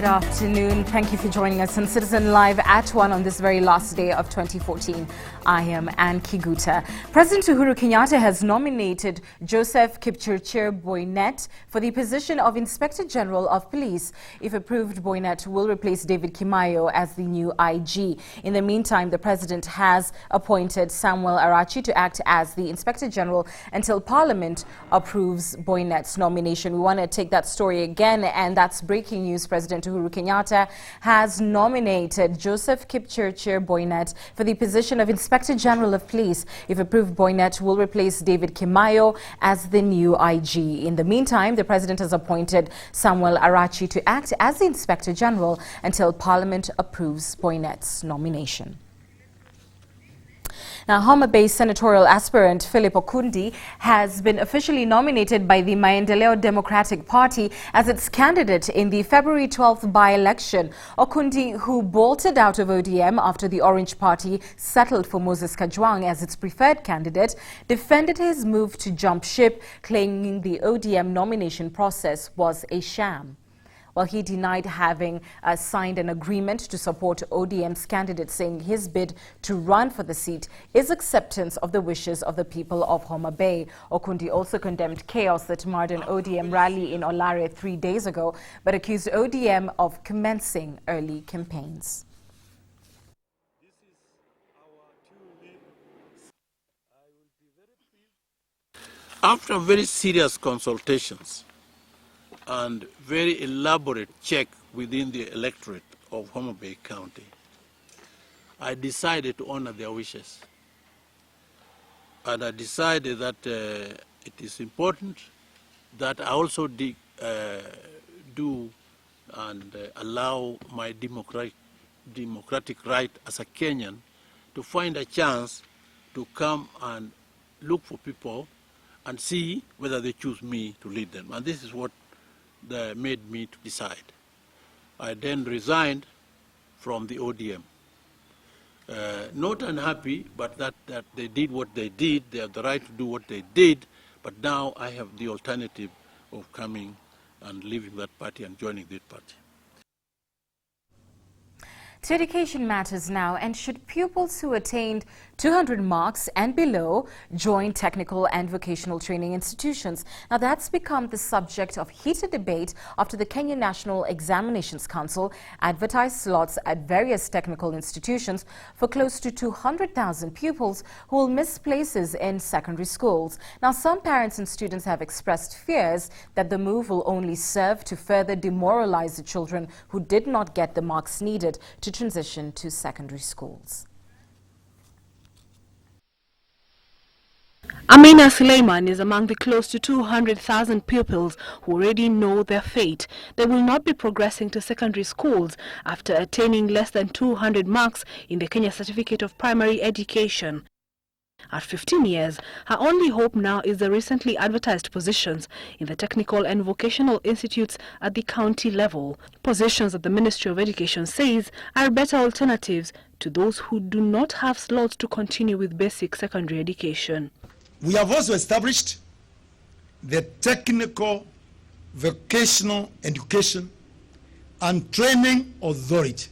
Good afternoon. Thank you for joining us on Citizen Live at 1 on this very last day of 2014. I am Ann Kiguta. President Uhuru Kenyatta has nominated Joseph Kipchirchir Boynet for the position of Inspector General of Police. If approved, Boynet will replace David Kimayo as the new IG. In the meantime, the president has appointed Samuel Arachi to act as the Inspector General until Parliament approves Boynet's nomination. We want to take that story again, and that's breaking news. President Uhuru Kenyatta has nominated Joseph Kipchirchir Boynet for the position of Inspector General of Police. If approved, Boynet will replace David Kimayo as the new IG. In the meantime, the president has appointed Samuel Arachi to act as the Inspector General until Parliament approves Boynet's nomination. Now, Homa Bay senatorial aspirant Philip Okundi has been officially nominated by the Maendeleo Democratic Party as its candidate in the February 12th by-election. Okundi, who bolted out of ODM after the Orange Party settled for Moses Kajwang as its preferred candidate, defended his move to jump ship, claiming the ODM nomination process was a sham. Well, he denied having signed an agreement to support ODM's candidate, saying his bid to run for the seat is acceptance of the wishes of the people of Homa Bay. Okundi also condemned chaos that marred an ODM rally in Olare 3 days ago, but accused ODM of commencing early campaigns. After very serious consultations and very elaborate check within the electorate of Homa Bay County, I decided to honor their wishes. And I decided that it is important that I also do and allow my democratic right as a Kenyan to find a chance to come and look for people and see whether they choose me to lead them. And this is what made me to decide. I then resigned from the ODM. Not unhappy, but that they did what they did. They have the right to do what they did, but now I have the alternative of coming and leaving that party and joining this party. To education matters now, and should pupils who attained 200 marks and below join technical and vocational training institutions? Now, that's become the subject of heated debate after the Kenya National Examinations Council advertised slots at various technical institutions for close to 200,000 pupils who will miss places in secondary schools. Now, some parents and students have expressed fears that the move will only serve to further demoralize the children who did not get the marks needed to transition to secondary schools. Amina Suleiman is among the close to 200,000 pupils who already know their fate. They will not be progressing to secondary schools after attaining less than 200 marks in the Kenya Certificate of Primary Education. At 15 years, her only hope now is the recently advertised positions in the technical and vocational institutes at the county level. Positions that the Ministry of Education says are better alternatives to those who do not have slots to continue with basic secondary education. We have also established the Technical Vocational Education and Training Authority,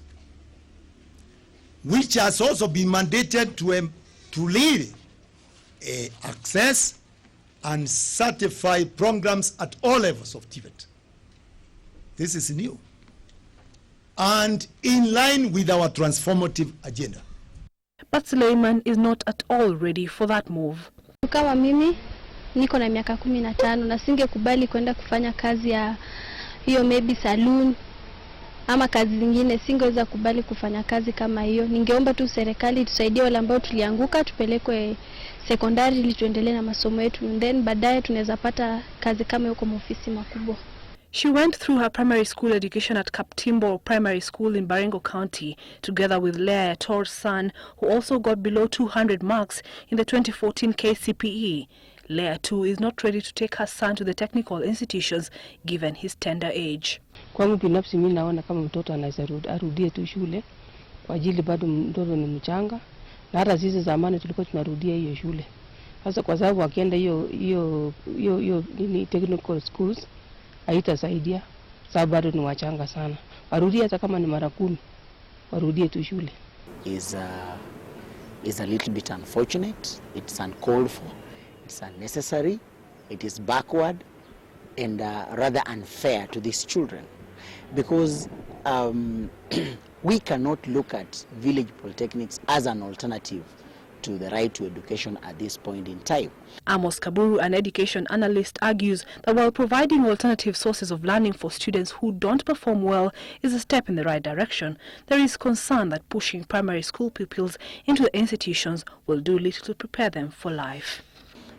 which has also been mandated to lead access and certify programs at all levels of TVET. This is new and in line with our transformative agenda. But Suleiman is not at all ready for that move. Kama mimi niko na miaka 15 na singekubali kwenda kufanya kazi ya hiyo maybe saloon ama kazi zingine, singeweza kubali kufanya kazi kama hiyo. Ningeomba tu serikali tusaidie wale ambao tulianguka, tupelekwe sekondari ili tuendelee na masomo yetu, and then baadaye tunaweza pata kazi kama hiyo kwa ofisi makubwa. She went through her primary school education at Kaptimbo Primary School in Baringo County, together with Leah Yator's son, who also got below 200 marks in the 2014 KCPE. Leah too is not ready to take her son to the technical institutions given his tender age. Kwangu binafsi mimi naona kama mtoto anaweza arudie tu shule kwa ajili bado mtoto ni mchanga, na hata sisi zamani tulikuwa tunarudia hiyo shule. Sasa kwa sababu akienda hiyo technical schools haitasaidia, sababu bado ni wachanga sana. Arudie hata kama ni mara 10. Warudie tu shule. Is a little bit unfortunate. It's uncalled for. It's unnecessary. It is backward and rather unfair to these children, because we cannot look at village polytechnics as an alternative to the right to education at this point in time. Amos Kaburu, an education analyst, argues that while providing alternative sources of learning for students who don't perform well is a step in the right direction, there is concern that pushing primary school pupils into the institutions will do little to prepare them for life.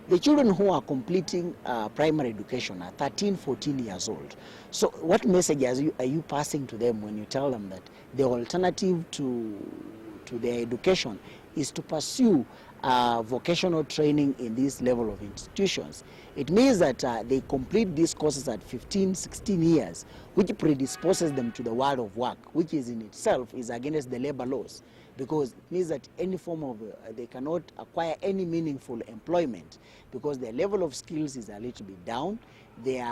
The children who are completing primary education are 13, 14 years old. So what message are you passing to them when you tell them that the alternative to their education is to pursue vocational training in this level of institutions? It means that they complete these courses at 15, 16 years, which predisposes them to the world of work, which is in itself is against the labor laws, because it means that any form of, they cannot acquire any meaningful employment because their level of skills is a little bit down, their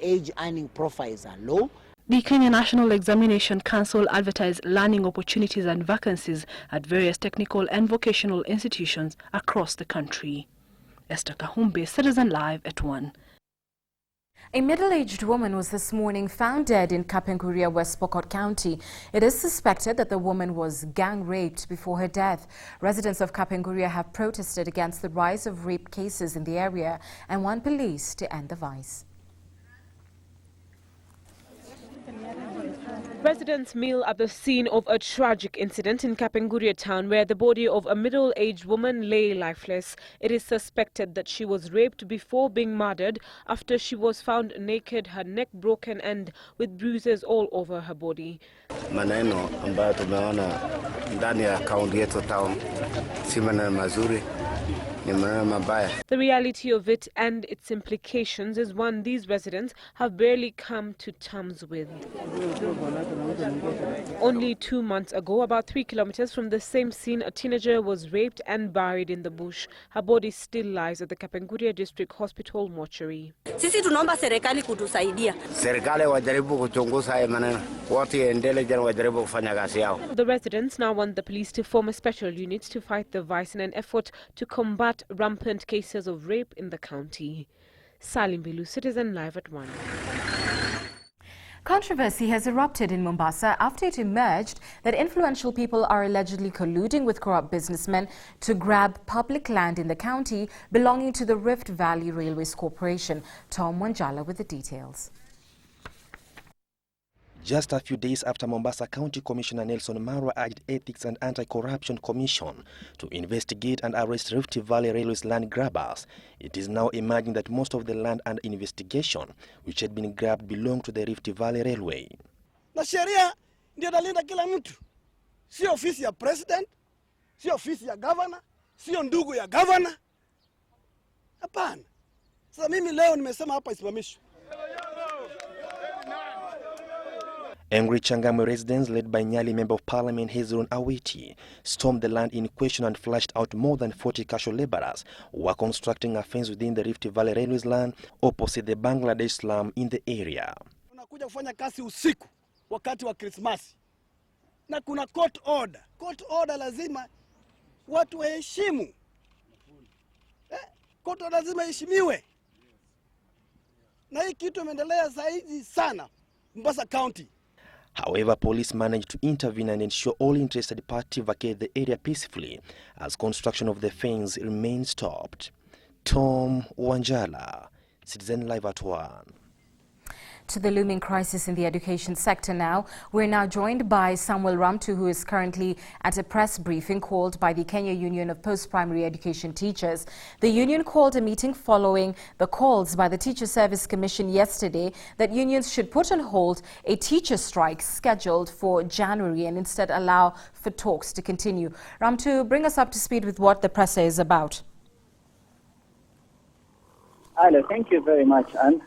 age earning profiles are low. The Kenya National Examination Council advertised learning opportunities and vacancies at various technical and vocational institutions across the country. Esther Kahumbe, Citizen Live at 1. A middle-aged woman was this morning found dead in Kapenguria, West Pokot County. It is suspected that the woman was gang-raped before her death. Residents of Kapenguria have protested against the rise of rape cases in the area and want police to end the vice. Residents meal at the scene of a tragic incident in Kapenguria town where the body of a middle-aged woman lay lifeless. It is suspected that she was raped before being murdered after she was found naked, her neck broken and with bruises all over her body. Maneno ambayo tumeona ndani ya kaunti yetu town si maneno mazuri. The reality of it and its implications is one these residents have barely come to terms with. Only 2 months ago, about 3 kilometers from the same scene, a teenager was raped and buried in the bush. Her body still lies at the Kapenguria District Hospital mortuary. Sisi tunaomba serikali kutusaidia. Serikali wajaribu kuchunguza haya maneno. Watu intelligent wajaribu kufanya kazi yao. The residents now want the police to form a special unit to fight the vice in an effort to combat rampant cases of rape in the county. Salim Bilu, Citizen Live at 1. Controversy has erupted in Mombasa after it emerged that influential people are allegedly colluding with corrupt businessmen to grab public land in the county belonging to the Rift Valley Railways Corporation. Tom Wanjala with the details. Just a few days after Mombasa County Commissioner Nelson Marwa urged Ethics and Anti-Corruption Commission to investigate and arrest Rift Valley Railways land grabbers, it is now emerging that most of the land under investigation which had been grabbed belonged to the Rift Valley Railway. Na sheria ndio inalinda kila mtu. Sio ofisi ya president, sio ofisi ya governor, sio ndugu ya governor. Hapana. Sasa mimi leo nimesema hapa isimamishwe. Angry Changamwe residents, led by Nyali Member of Parliament Hezron Awiti, stormed the land in question and flushed out more than 40 casual laborers who were constructing a fence within the Rift Valley Railways land opposite the Bangladesh slum in the area. Tunakuja kufanya kazi usiku wakati wa Christmas. Na kuna court order. Court order lazima watu waheshimu. Court order lazima heshimiwe. Na hii kitu imeendelea zaidi sana Mombasa County. However, police managed to intervene and ensure all interested parties vacate the area peacefully as construction of the fence remains stopped. Tom Wanjala, Citizen Live at 1. To the looming crisis in the education sector now. We're now joined by Samuel Ramtu, who is currently at a press briefing called by the Kenya Union of Post-Primary Education Teachers. The union called a meeting following the calls by the Teacher Service Commission yesterday that unions should put on hold a teacher strike scheduled for January and instead allow for talks to continue. Ramtu, bring us up to speed with what the presser is about. Hello, thank you very much, Anne.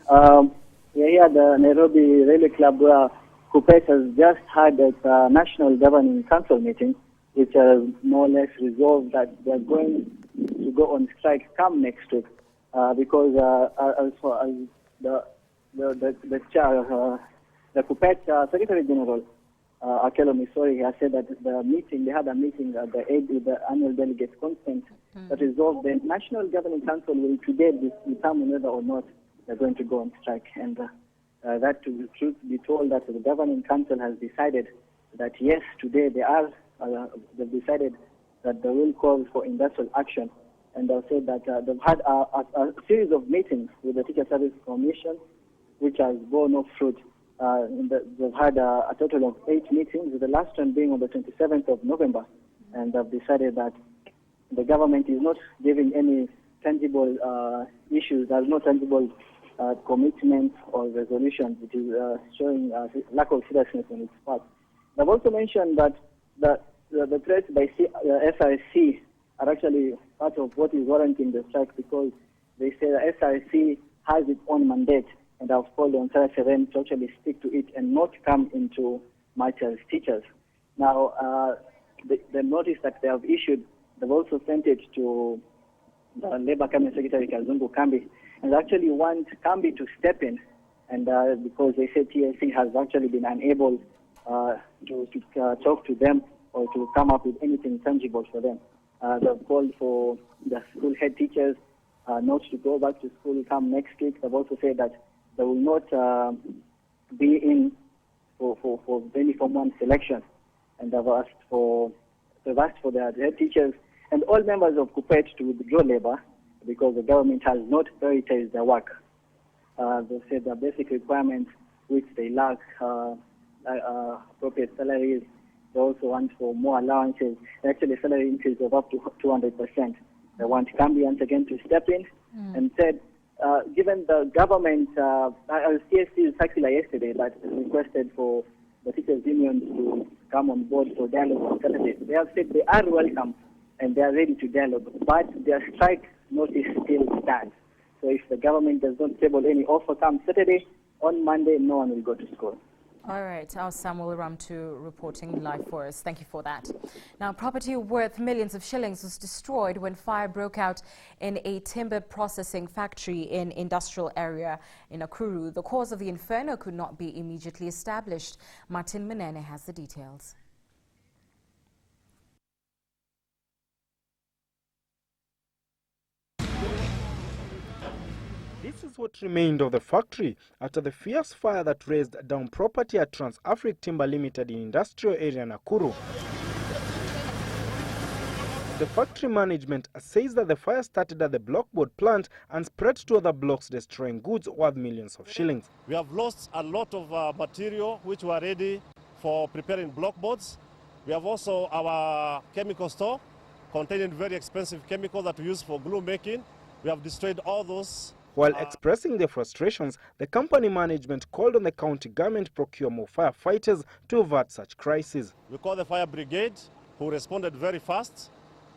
We're here at the Nairobi Railway Club where KUPPET has just had its National Governing Council meeting, which has more or less resolved that they're going to go on strike come next week because as far as the chair, the KUPPET Secretary General, Akelo Misori, has said that they had a meeting at the annual delegates conference that resolved the National Governing Council will today determine whether or not they're going to go on strike. And that, to the truth be told, that the Governing Council has decided that yes, today they've decided that they will call for industrial action. And they'll say that they've had a series of meetings with the Teacher Service Commission, which has borne no fruit. They've had a total of 8 meetings, with the last one being on the 27th of November. And they've decided that the government is not giving any tangible issues. There's no tangible commitment or resolution, which is showing lack of seriousness on its part. They've also mentioned that the threats by SRC are actually part of what is warranting the strike, because they say the SRC has its own mandate, and I've called on SRC to actually stick to it and not come into march as teachers. Now, the notice that they have issued, they've also sent it to the Labour Cabinet Secretary Kazungu Kambi, and they actually want Kambi to step in, and because they say TSC has actually been unable to talk to them or to come up with anything tangible for them. They've called for the school head teachers not to go back to school come next week. They've also said that they will not be in for any Form 1 selection, and they've asked for their head teachers and all members of KUPPET to withdraw labor because the government has not prioritized their work. They said the basic requirements, which they lack, appropriate salaries. They also want for more allowances, actually salary increase of up to 200%. They want Kambi once again to step in and said, given the government, CSC's circular yesterday that requested for the teachers' unions to come on board for dialogue on Saturday, they have said they are welcome and they are ready to dialogue, but their strike notice still stands. So if the government does not table any offer come Saturday, on Monday no one will go to school. All right, our Samuel Ramtu reporting live for us. Thank you for that. Now, property worth millions of shillings was destroyed when fire broke out in a timber processing factory in industrial area in Nakuru. The cause of the inferno could not be immediately established. Martin Menene has the details. This is what remained of the factory after the fierce fire that razed down property at Trans-Afric Timber Limited in industrial area Nakuru. The factory management says that the fire started at the blockboard plant and spread to other blocks, destroying goods worth millions of shillings. We have lost a lot of material which were ready for preparing blockboards. We have also our chemical store containing very expensive chemicals that we use for glue making. We have destroyed all those. While expressing their frustrations, the company management called on the county government to procure more firefighters to avert such crises. We called the fire brigade, who responded very fast.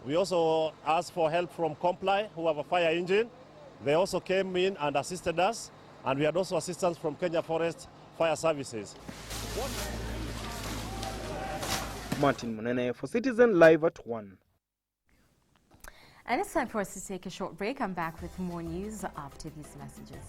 We also asked for help from Comply, who have a fire engine. They also came in and assisted us, and we had also assistance from Kenya Forest Fire Services. Martin Munene for Citizen Live at 1. And it's time for us to take a short break. I'm back with more news after these messages.